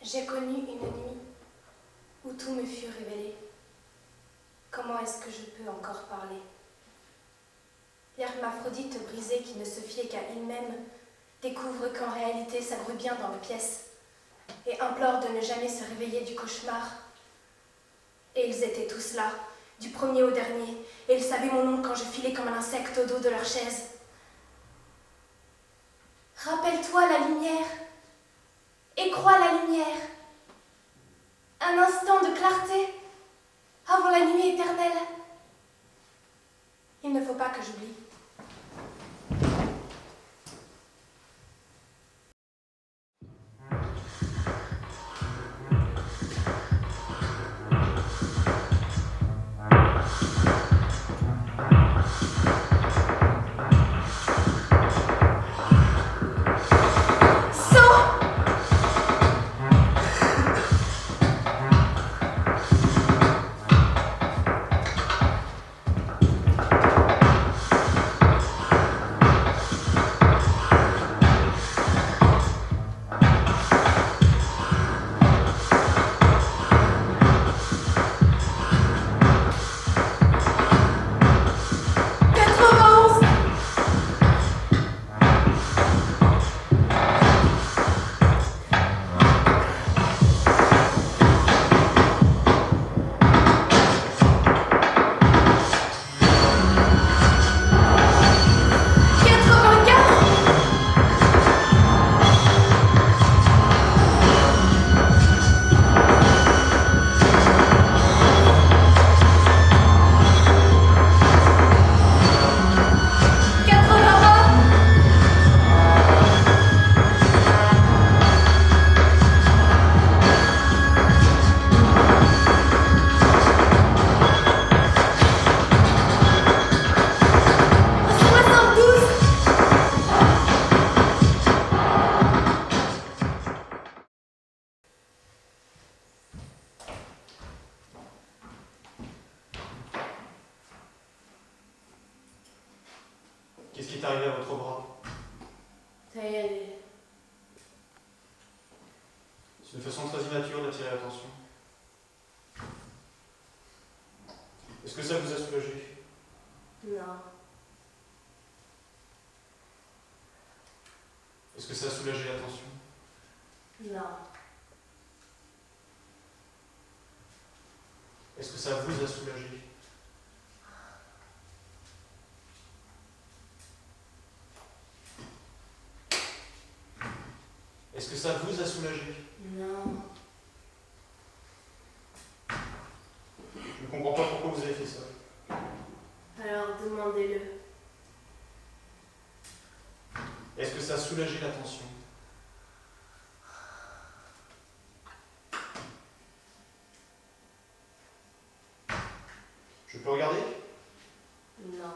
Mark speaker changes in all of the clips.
Speaker 1: J'ai connu une nuit où tout me fut révélé. Comment est-ce que je peux encore parler? L'hermaphrodite brisé qui ne se fiait qu'à il-même découvre qu'en réalité ça brûle bien dans la pièce et implore de ne jamais se réveiller du cauchemar. Et ils étaient tous là, du premier au dernier, et ils savaient mon nom quand je filais comme un insecte au dos de leur chaise. Rappelle-toi la lumière, et crois la lumière. Un instant de clarté avant la nuit éternelle. Il ne faut pas que j'oublie.
Speaker 2: Qu'est-ce qui est arrivé à votre bras?
Speaker 1: Ça y est.
Speaker 2: C'est une façon très immature d'attirer l'attention. Est-ce que ça vous a soulagé?
Speaker 1: Non.
Speaker 2: Est-ce que ça a soulagé l'attention?
Speaker 1: Non.
Speaker 2: Est-ce que ça vous a soulagé? Est-ce que ça vous a soulagé?
Speaker 1: Non.
Speaker 2: Je ne comprends pas pourquoi vous avez fait ça.
Speaker 1: Alors demandez-le.
Speaker 2: Est-ce que ça a soulagé la tension? Je peux regarder?
Speaker 1: Non.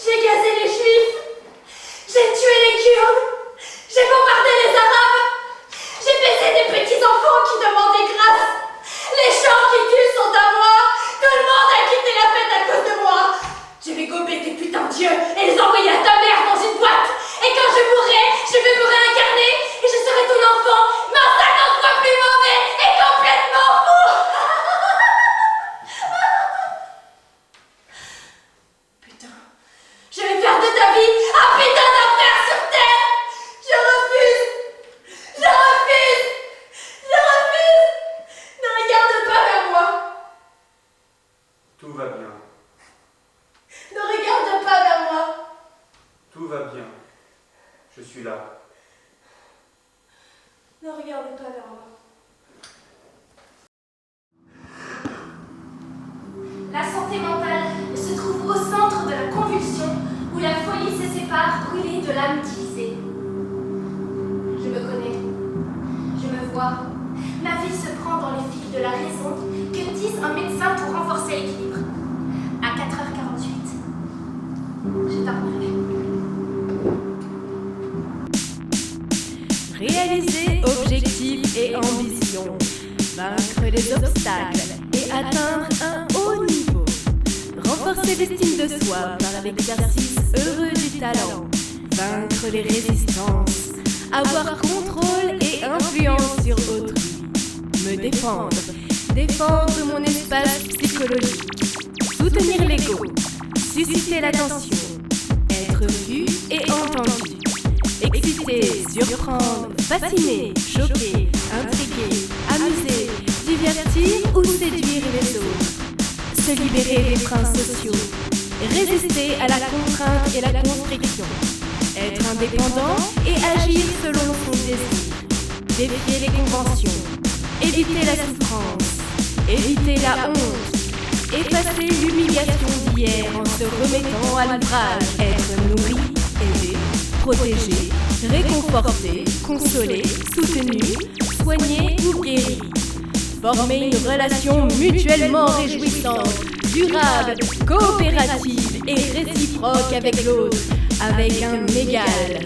Speaker 1: J'ai gazé les Juifs, j'ai tué les Kurdes, j'ai bombardé les Arabes, j'ai baisé des petits enfants qui demandaient grâce. Les chants qui tuent sont à moi, tout le monde a quitté la fête à cause de moi. Je vais gober tes putains de dieux et les envoyer à ta mère dans une boîte. Et quand je mourrai, je vais me réincarner et je serai ton enfant, mais en 50 fois plus mauvais et complètement fou. Putain. Je vais faire de ta vie un putain d'enfer sur terre. Je refuse. Je refuse. Je refuse. Ne regarde pas vers moi.
Speaker 2: Tout va bien.
Speaker 1: Ne regarde pas vers moi.
Speaker 2: Tout va bien. Je suis là.
Speaker 1: Ne regarde pas vers moi. La santé mentale se trouve au centre de la convulsion où la folie s'est sépare brûlée de l'âme divisée. Je me connais, je me vois. Ma vie se prend dans les fils de la raison que dise un médecin pour renforcer l'équilibre. À 4h48, je dormirai.
Speaker 3: Réaliser objectifs et ambitions, vaincre les obstacles et atteindre un haut niveau, renforcer l'estime de soi par l'exercice heureux du talent, vaincre les résistances, avoir contrôle et influence sur autrui, me défendre mon espace psychologique, soutenir l'ego, susciter l'attention, être vu et entendu, exciter, surprendre, fasciner, choquer, intriguer, amuser, divertir ou séduire les autres, se libérer des freins sociaux, résister à la contrainte et la constriction, être indépendant et agir selon son désir, défier les conventions, éviter la souffrance, éviter la honte, effacer l'humiliation d'hier en se remettant à l'ouvrage, être nourri, aidé, protégé, réconforté, consolé, soutenu, soigné ou guéri. Former une relation mutuellement réjouissante, durable, coopérative et réciproque avec l'autre, avec un égal.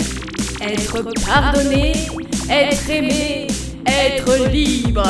Speaker 3: Être pardonné, être aimé, être libre.